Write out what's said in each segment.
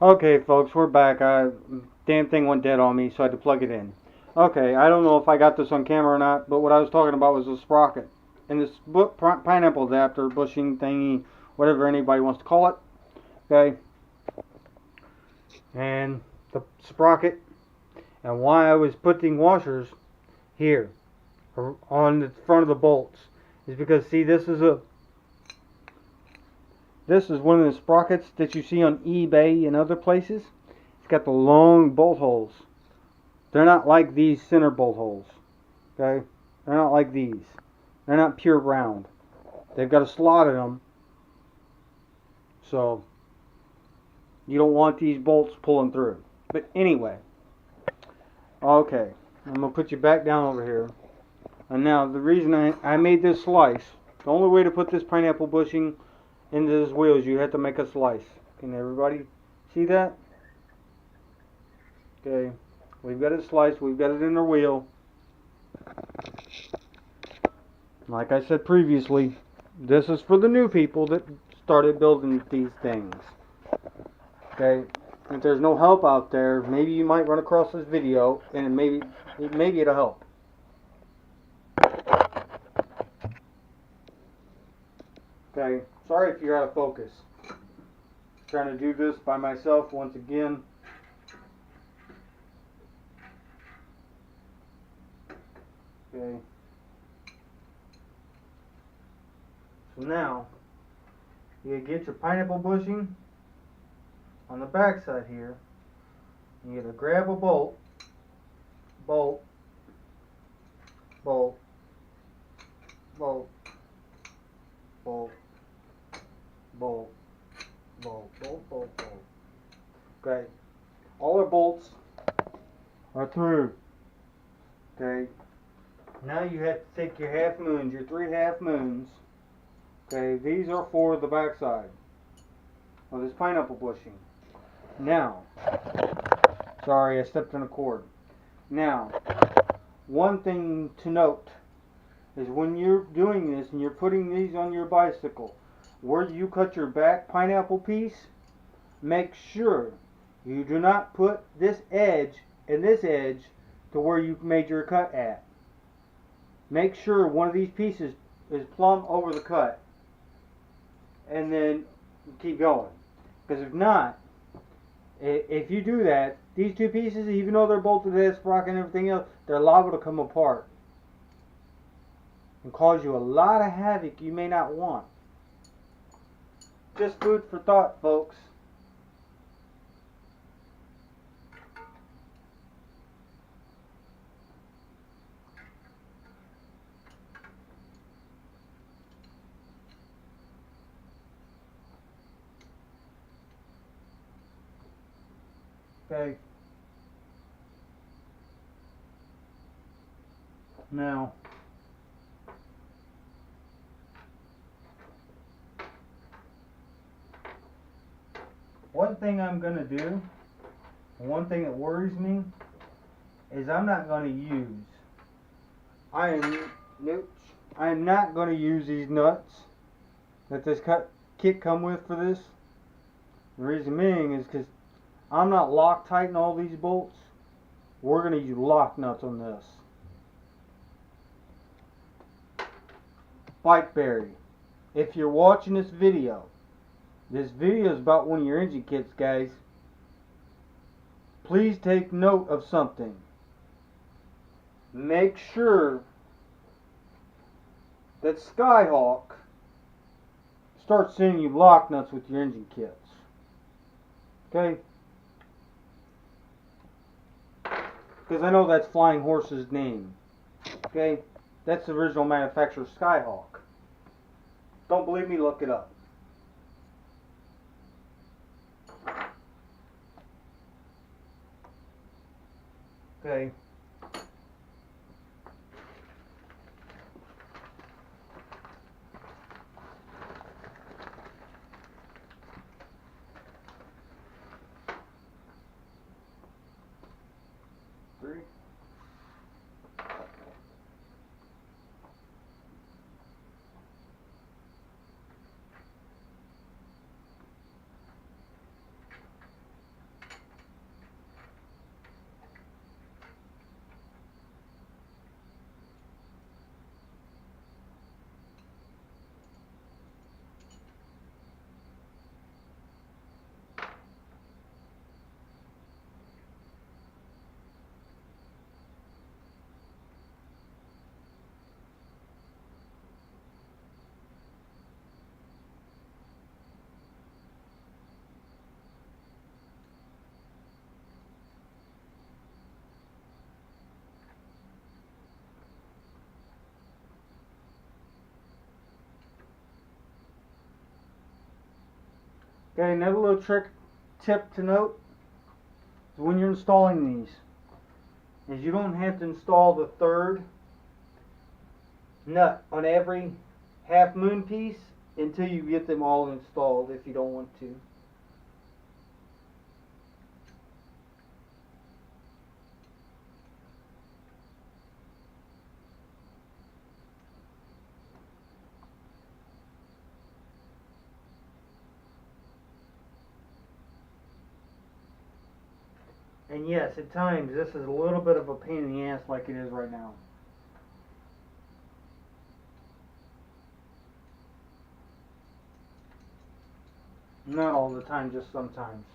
Okay, folks, we're back. Damn thing went dead on me, so I had to plug it in. Okay, I don't know if I got this on camera or not, but what I was talking about was the sprocket. And this pineapple adapter, bushing thingy, whatever anybody wants to call it. Okay, and the sprocket, and why I was putting washers here on the front of the bolts is because, see, this is one of the sprockets that you see on eBay and other places. It's got the long bolt holes. They're not like these center bolt holes. Okay? They're not like these. They're not pure round. They've got a slot in them. So you don't want these bolts pulling through. But anyway. Okay. I'm going to put you back down over here. And now the reason I made this slice, the only way to put this pineapple bushing into this wheel is you have to make a slice. Can everybody see that? Okay. We've got it sliced. We've got it in our wheel. Like I said previously, this is for the new people that started building these things. Okay, if there's no help out there, maybe you might run across this video and maybe it'll help. Okay, sorry if you're out of focus. Trying to do this by myself once again. Okay. So now, you get your pineapple bushing on the back side here. You gotta grab a bolt, bolt, bolt, bolt, bolt, bolt, bolt, bolt, bolt, bolt. Okay. All our bolts are through. Okay. Now you have to take your half moons, your 3 half moons. Okay, these are for the backside of this pineapple bushing. Now, sorry, I stepped on a cord. Now, one thing to note is when you're doing this and you're putting these on your bicycle, where you cut your back pineapple piece, make sure you do not put this edge and this edge to where you made your cut at. Make sure one of these pieces is plumb over the cut. And then keep going. Because if not, if you do that, these two pieces, even though they're bolted to this sprocket and everything else, they're liable to come apart and cause you a lot of havoc you may not want. Just food for thought, folks. Okay. Now, one thing I'm going to do, one thing that worries me, is I'm not going to use, I am not going to use these nuts that this kit come with for this. The reason being is because I'm not Loctiting all these bolts. We're going to use lock nuts on this. Bikeberry, if you're watching this video is about one of your engine kits, guys. Please take note of something. Make sure that Skyhawk starts sending you lock nuts with your engine kits. Okay? Because I know that's Flying Horse's name. Okay? That's the original manufacturer, Skyhawk. Don't believe me? Look it up. Okay. Three. Okay, another little tip to note is when you're installing these is you don't have to install the third nut on every half moon piece until you get them all installed if you don't want to. And yes, at times this is a little bit of a pain in the ass like it is right now. Not all the time, just sometimes.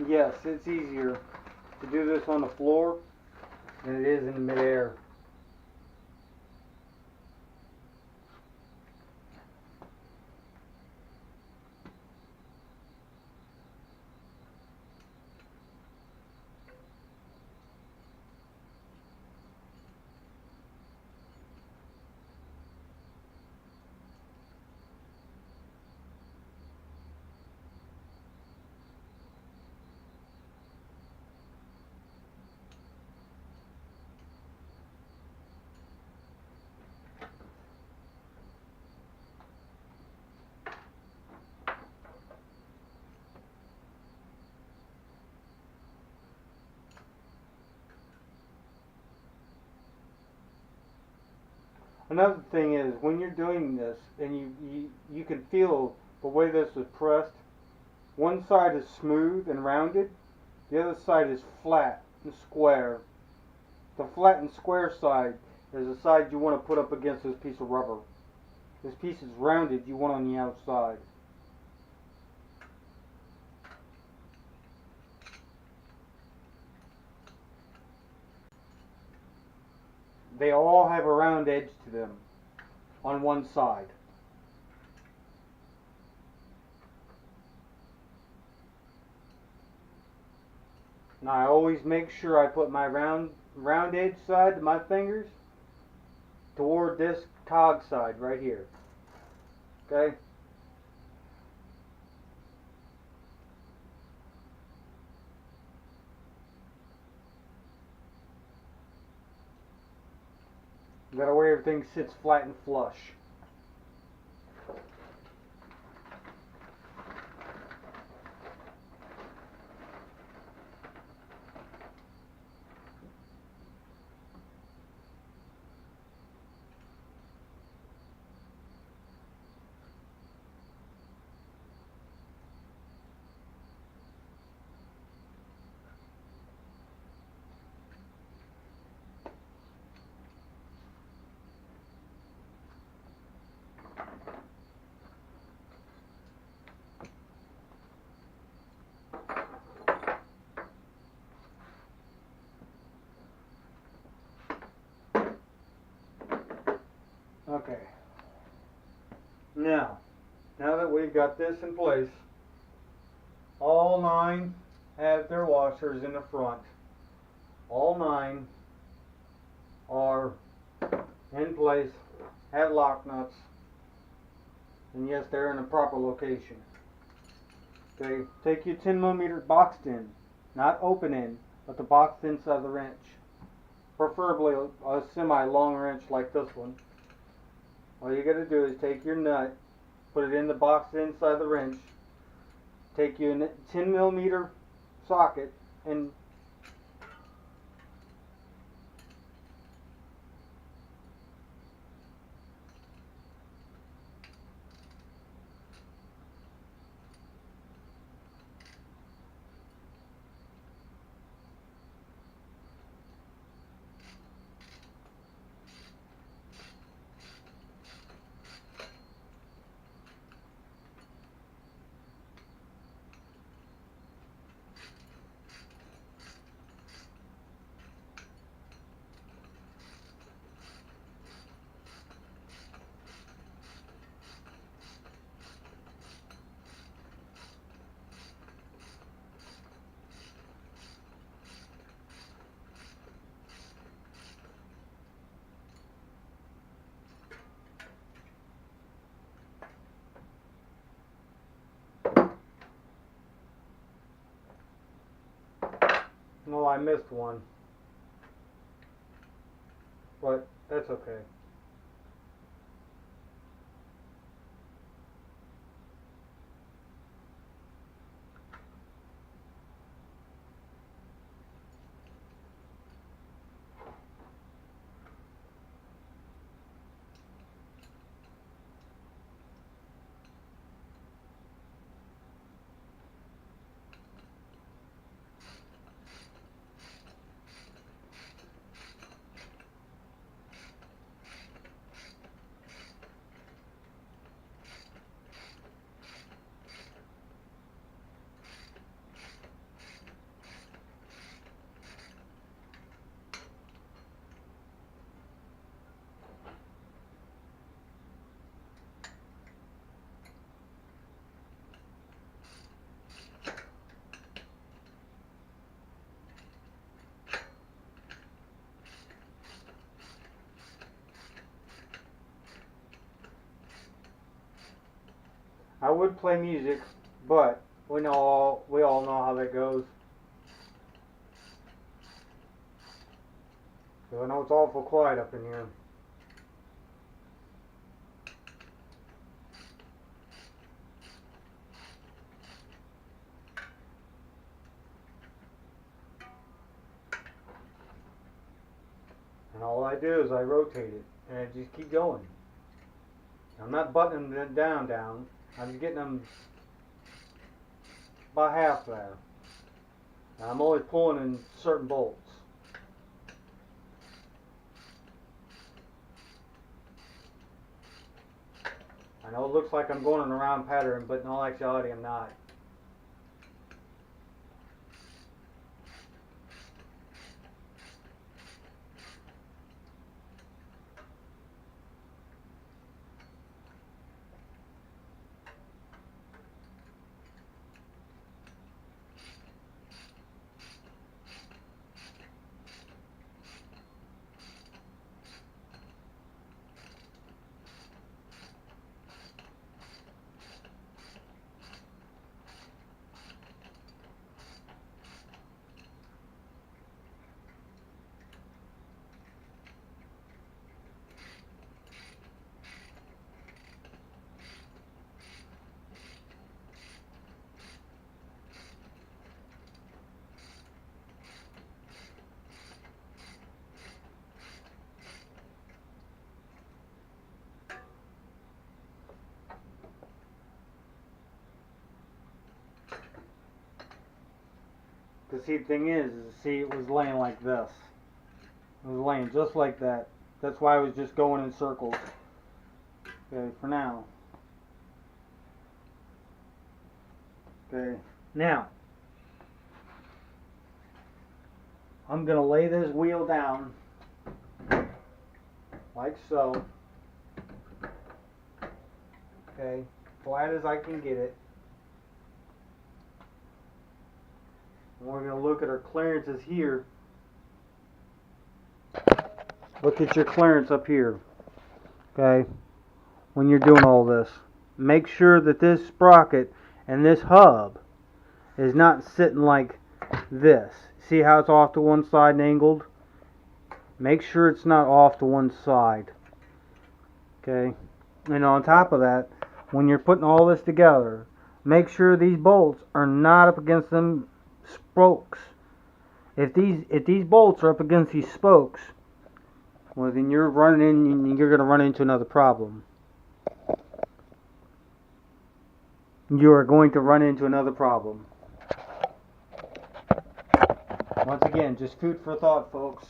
Yes, it's easier to do this on the floor than it is in midair. Another thing is when you're doing this and you can feel the way this is pressed, one side is smooth and rounded, the other side is flat and square. The flat and square side is the side you want to put up against this piece of rubber. This piece is rounded, you want on the outside. They all have a round edge to them on one side. Now I always make sure I put my round edge side of my fingers toward this cog side right here. Okay? That way everything sits flat and flush. Okay. Now that we've got this in place, all 9 have their washers in the front. All 9 are in place, have lock nuts, and yes, they're in the proper location. Okay, take your 10mm boxed in, not open in, but the boxed inside the wrench. Preferably a semi-long wrench like this one. All you gotta do is take your nut, put it in the box inside the wrench, take your 10mm socket, and no, I missed one, but that's okay. I would play music, but we all know how that goes. So I know it's awful quiet up in here. And all I do is I rotate it, and I just keep going. I'm not buttoning them down. I'm just getting them about half there. And I'm only pulling in certain bolts. I know it looks like I'm going in a round pattern, but in all actuality I'm not. Because see, the thing is see, it was laying like this. It was laying just like that. That's why I was just going in circles. Okay, for now. Okay, now I'm going to lay this wheel down like so. Okay, flat as I can get it. And we're going to look at our clearances here. Look at your clearance up here. Okay, when you're doing all this, make sure that this sprocket and this hub is not sitting like this. See how it's off to one side and angled? Make sure it's not off to one side. Okay, and on top of that, when you're putting all this together, make sure these bolts are not up against them spokes. If these bolts are up against these spokes, well, then you're going to run into another problem. You are going to run into another problem. Once again, just food for thought, folks.